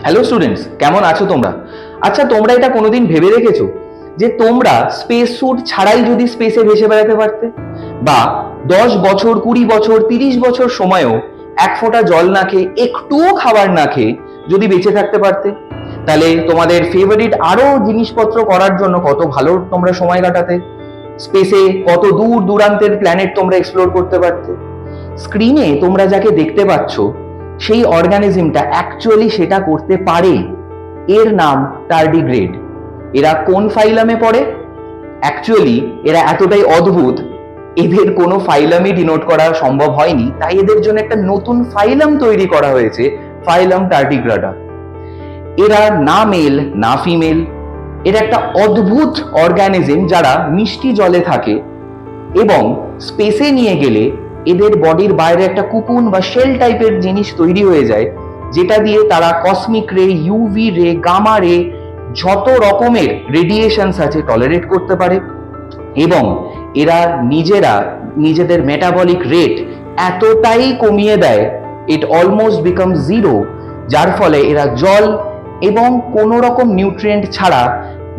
Hello students, কেমন আছো তোমরা? আচ্ছা, তোমরা এটা কোনোদিন ভেবে দেখেছো যে তোমরা স্পেস স্যুট ছাড়াই যদি স্পেসে ভেসে বেড়াতে পারতে, বা 10 বছর, 20 বছর, 30 বছর সময়েও এক ফোঁটা জল না খেয়ে, একটুও খাবার না খেয়ে যদি বেঁচে থাকতে পারতে, তাহলে তোমাদের ফেভারিট আরো জিনিসপত্র করার জন্য কত ভালো তোমরা সময় কাটাতে, স্পেসে কত দূর দূরান্তের প্ল্যানেট তোমরা এক্সপ্লোর করতে পারতে। স্ক্রিনে তোমরা যাকে দেখতে পাচ্ছ সেই অর্গানিজমটা অ্যাকচুয়ালি সেটা করতে পারে। এর নাম টার্ডিগ্রেড। এরা কোন ফাইলামে পড়ে? অ্যাকচুয়ালি এরা এতটাই অদ্ভুত, এদের কোনো ফাইলামই ডিনোট করা সম্ভব হয়নি, তাই এদের জন্য একটা নতুন ফাইলাম তৈরি করা হয়েছে, ফাইলাম টার্ডিগ্রাডা। এরা না মেল না ফিমেল, এরা একটা অদ্ভুত অর্গানিজম যারা মিষ্টি জলে থাকে এবং স্পেসে নিয়ে গেলে এদের বডির বাইরে একটা কুকুন বা শেল টাইপের জিনিস তৈরি হয়ে যায়, যেটা দিয়ে তারা কসমিক রে, ইউভি রে, গামা রে, যত রকমের রেডিয়েশনস আছে টলারেট করতে পারে। এবং এরা নিজেদের মেটাবলিক রেট এতটাই কমিয়ে দেয়, ইট অলমোস্ট বিকাম জিরো, যার ফলে এরা জল এবং কোনো রকম নিউট্রিয়েন্ট ছাড়া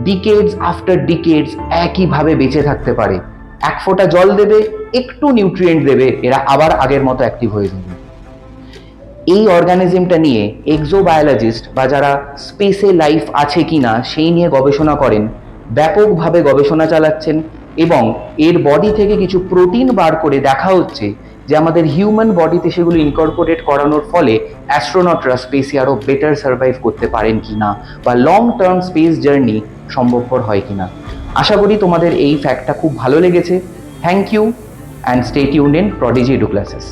ডিকেডস আফটার ডিকেডস একইভাবে বেঁচে থাকতে পারে। এক ফোঁটা জল দেবে, একটু নিউট্রিয়েন্ট দেবে, এরা আবার আগের মতো অ্যাক্টিভ হয়ে যাবে। এই অর্গানিজমটা নিয়ে এক্সোবায়োলজিস্ট বা যারা স্পেসে লাইফ আছে কিনা সেই নিয়ে গবেষণা করেন, ব্যাপকভাবে গবেষণা চালাচ্ছেন এবং এর বডি থেকে কিছু প্রোটিন বার করে দেখা হচ্ছে যে আমাদের হিউম্যান বডিতে সেগুলো ইনকর্পোরেট করানোর ফলে অ্যাস্ট্রোনটরা স্পেসে আরো বেটার সার্ভাইভ করতে পারেন কিনা বা লং টার্ম স্পেস জার্নি সম্ভবপর হয় কিনা। আশা করি তোমাদের এই ফ্যাক্টটা খুব ভালো লেগেছে। Thank you and stay tuned in Prodigy Edu classes.